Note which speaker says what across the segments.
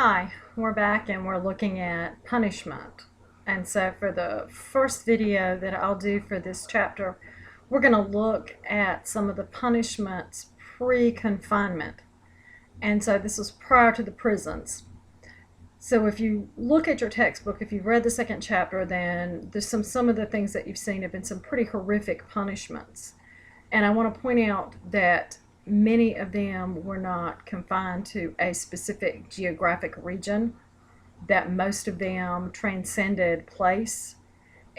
Speaker 1: Hi, we're back and we're looking at punishment. And so for the first video that I'll do for this chapter, we're going to look at some of the punishments pre-confinement. And so this was prior to the prisons. So if you look at your textbook, if you've read the second chapter, then there's some of the things that you've seen have been some pretty horrific punishments. And I want to point out that many of them were not confined to a specific geographic region, that most of them transcended place.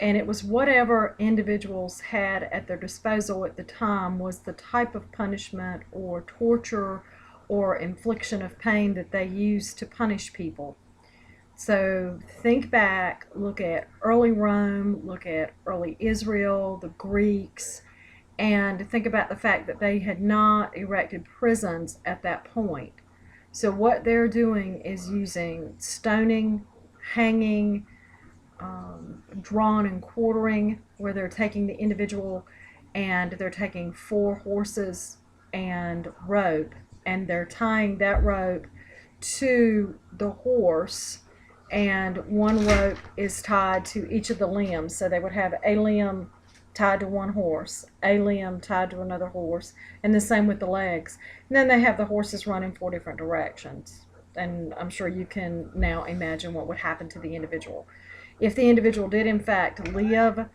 Speaker 1: And it was whatever individuals had at their disposal at the time was the type of punishment or torture or infliction of pain that they used to punish people. So think back, look at early Rome, look at early Israel, the Greeks, and think about the fact that they had not erected prisons at that point. So what they're doing is using stoning, hanging, drawn and quartering, where they're taking the individual and they're taking 4 horses and rope, and they're tying that rope to the horse, and one rope is tied to each of the limbs. So they would have a limb tied to one horse, a limb tied to another horse, and the same with the legs. And then they have the horses run in 4 different directions. And I'm sure you can now imagine what would happen to the individual. If the individual did in fact live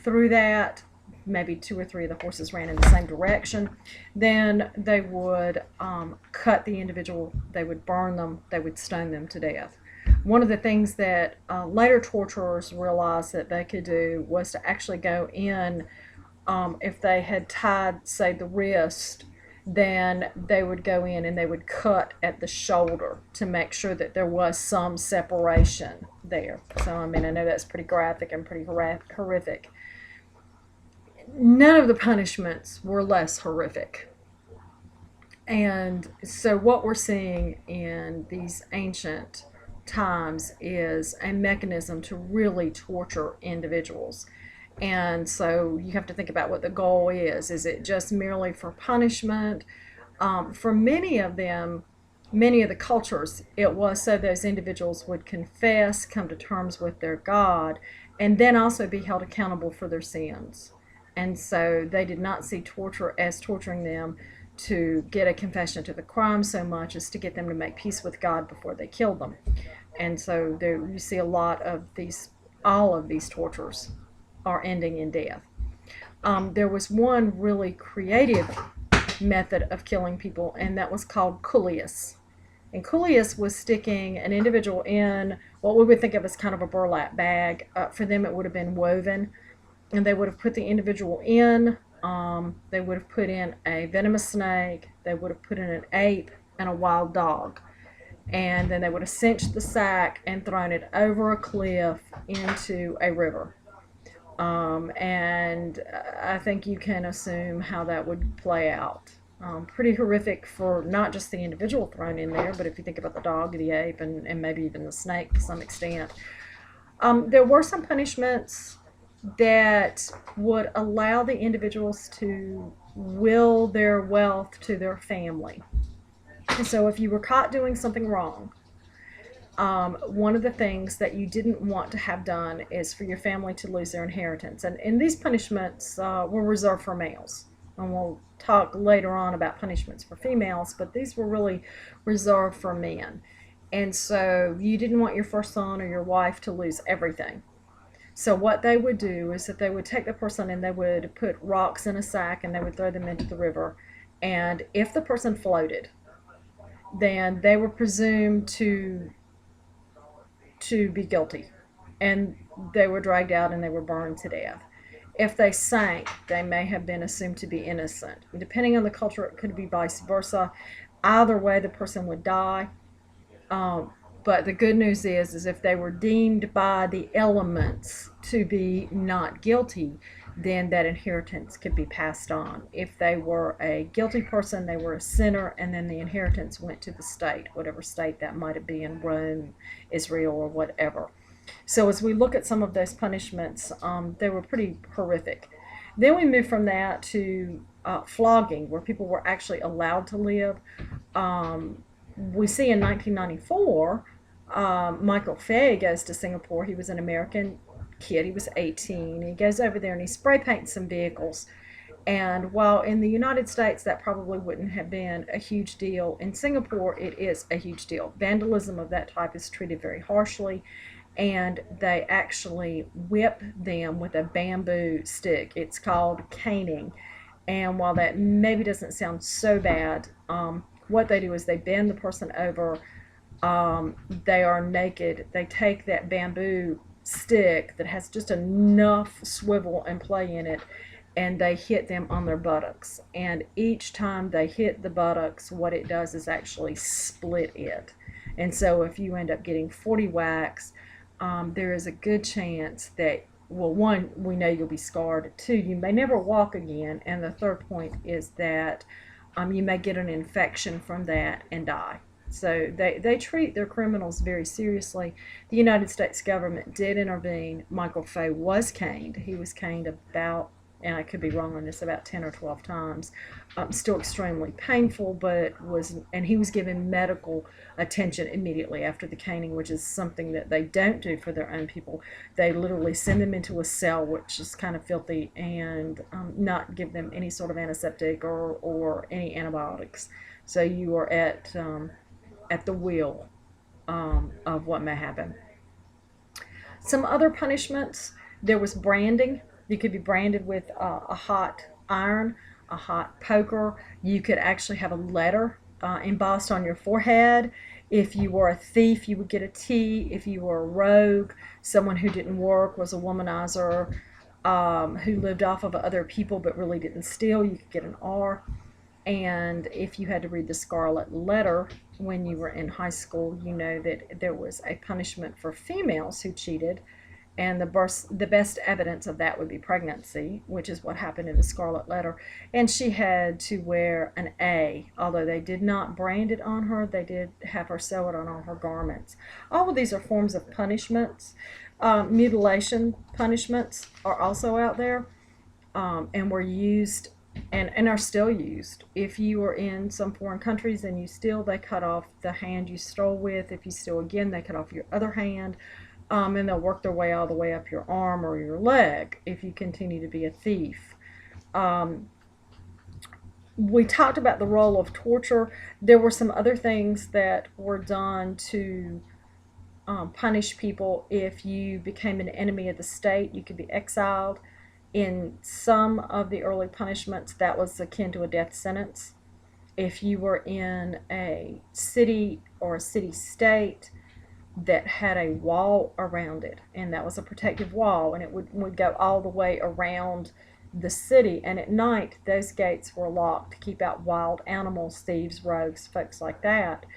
Speaker 1: through that, maybe 2 or 3 of the horses ran in the same direction, then they would cut the individual, they would burn them, they would stone them to death. One of the things that later torturers realized that they could do was to actually go in, if they had tied, say, the wrist, then they would go in and they would cut at the shoulder to make sure that there was some separation there. So, I mean, I know that's pretty graphic and pretty horrific. None of the punishments were less horrific. And so what we're seeing in these ancient times is a mechanism to really torture individuals. And so you have to think about what the goal is. Is it just merely for punishment? For many of them, many of the cultures, it was so those individuals would confess, come to terms with their God, and then also be held accountable for their sins. And so they did not see torture as torturing them to get a confession to the crime so much as to get them to make peace with God before they killed them. And so there you see a lot of these, all of these tortures are ending in death. There was one really creative method of killing people, and that was called coleus. And coleus was sticking an individual in what we would think of as kind of a burlap bag. For them it would have been woven, and they would have put the individual in. They would have put in a venomous snake, they would have put in an ape and a wild dog, and then they would have cinched the sack and thrown it over a cliff into a river. And I think you can assume how that would play out. Pretty horrific for not just the individual thrown in there, but if you think about the dog, the ape, and maybe even the snake to some extent. There were some punishments that would allow the individuals to will their wealth to their family. And so if you were caught doing something wrong, one of the things that you didn't want to have done is for your family to lose their inheritance. And these punishments were reserved for males. And we'll talk later on about punishments for females, but these were really reserved for men. And so you didn't want your first son or your wife to lose everything. So what they would do is that they would take the person and they would put rocks in a sack and they would throw them into the river. And if the person floated, then they were presumed to be guilty, and they were dragged out and they were burned to death. If they sank, they may have been assumed to be innocent. Depending on the culture, it could be vice versa. Either way, the person would die. But the good news is if they were deemed by the elements to be not guilty, then that inheritance could be passed on. If they were a guilty person, they were a sinner, and then the inheritance went to the state, whatever state that might have been, Rome, Israel, or whatever. So as we look at some of those punishments, they were pretty horrific. Then we move from that to flogging, where people were actually allowed to live. we see in 1994, Michael Fay goes to Singapore. He was an American kid. He was 18. He goes over there and he spray paints some vehicles. And while in the United States that probably wouldn't have been a huge deal, in Singapore it is a huge deal. Vandalism of that type is treated very harshly, and they actually whip them with a bamboo stick. It's called caning. And while that maybe doesn't sound so bad, what they do is they bend the person over. They are naked. They take that bamboo stick that has just enough swivel and play in it, and they hit them on their buttocks. And each time they hit the buttocks, what it does is actually split it. And so if you end up getting 40 whacks, there is a good chance that, well, one, we know you'll be scarred. Two, you may never walk again. And the third point is that you may get an infection from that and die. So they treat their criminals very seriously. The United States government did intervene. Michael Fay was caned. He was caned about, and I could be wrong on this, about 10 or 12 times. Still extremely painful, but he was given medical attention immediately after the caning, which is something that they don't do for their own people. They literally send them into a cell, which is kind of filthy, and not give them any sort of antiseptic or any antibiotics. So you are at the will of what may happen. Some other punishments, there was branding. You could be branded with a hot iron, a hot poker. You could actually have a letter embossed on your forehead. If you were a thief, you would get a T. If you were a rogue, someone who didn't work, was a womanizer, who lived off of other people but really didn't steal, you could get an R. And if you had to read the Scarlet Letter when you were in high school, you know that there was a punishment for females who cheated. And the best evidence of that would be pregnancy, which is what happened in the Scarlet Letter. And she had to wear an A. Although they did not brand it on her, they did have her sew it on all her garments. All of these are forms of punishments. Mutilation punishments are also out there, and were used and are still used. If you are in some foreign countries and you steal, they cut off the hand you stole with. If you steal again, they cut off your other hand. And they'll work their way all the way up your arm or your leg if you continue to be a thief. We talked about the role of torture. There were some other things that were done to punish people. If you became an enemy of the state, you could be exiled. In some of the early punishments, that was akin to a death sentence. If you were in a city or a city-state that had a wall around it, and that was a protective wall, and it would go all the way around the city, and at night those gates were locked to keep out wild animals, thieves, rogues, folks like that.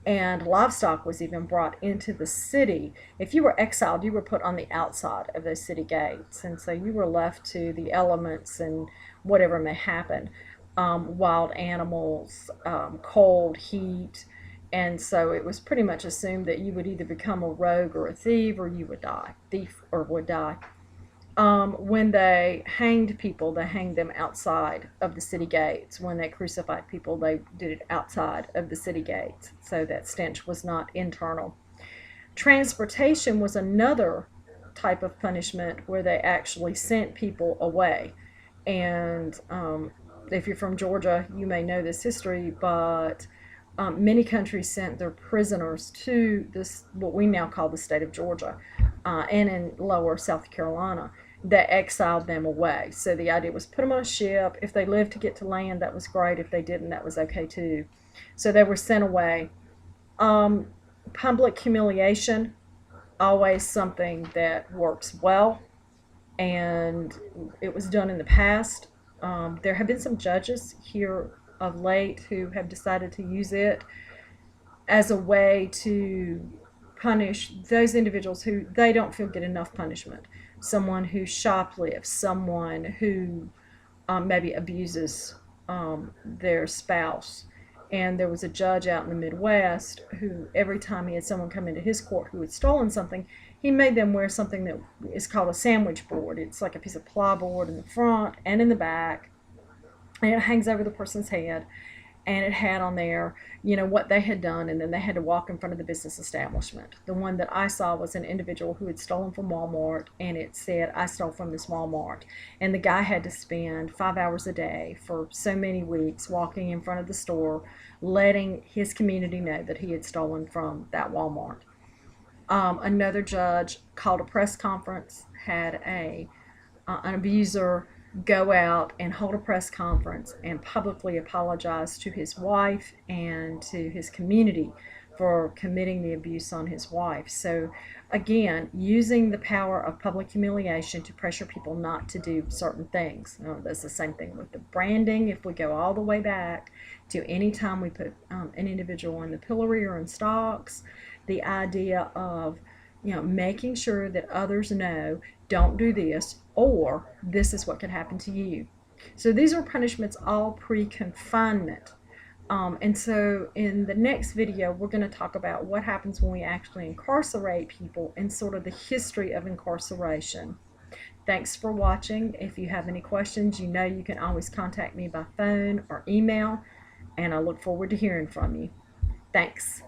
Speaker 1: And livestock was even brought into the city. If you were exiled, you were put on the outside of those city gates, and so you were left to the elements and whatever may happen. Wild animals, cold, heat. And so it was pretty much assumed that you would either become a rogue or a thief, or you would die. Thief or would die. When they hanged people, they hanged them outside of the city gates. When they crucified people, they did it outside of the city gates, so that stench was not internal. Transportation was another type of punishment where they actually sent people away. And if you're from Georgia, you may know this history, but many countries sent their prisoners to this, what we now call the state of Georgia, and in lower South Carolina, that exiled them away. So the idea was put them on a ship. If they lived to get to land, that was great. If they didn't, that was okay too. So they were sent away. Public humiliation, always something that works well, and it was done in the past. There have been some judges here of late who have decided to use it as a way to punish those individuals who they don't feel get enough punishment. Someone who shoplifts, someone who maybe abuses their spouse. And there was a judge out in the Midwest who, every time he had someone come into his court who had stolen something, he made them wear something that is called a sandwich board. It's like a piece of plywood in the front and in the back, and it hangs over the person's head. and it had on there, what they had done, and then they had to walk in front of the business establishment. The one that I saw was an individual who had stolen from Walmart, and it said, "I stole from this Walmart." And the guy had to spend 5 hours a day for so many weeks walking in front of the store, letting his community know that he had stolen from that Walmart. Another judge called a press conference, had an abuser go out and hold a press conference and publicly apologize to his wife and to his community for committing the abuse on his wife. So again, using the power of public humiliation to pressure people not to do certain things. That's the same thing with the branding. If we go all the way back to any time we put an individual in the pillory or in stocks, the idea of making sure that others know, don't do this, or this is what could happen to you. So these are punishments all pre-confinement. And so in the next video, we're going to talk about what happens when we actually incarcerate people and sort of the history of incarceration. Thanks for watching. If you have any questions, you can always contact me by phone or email, and I look forward to hearing from you. Thanks.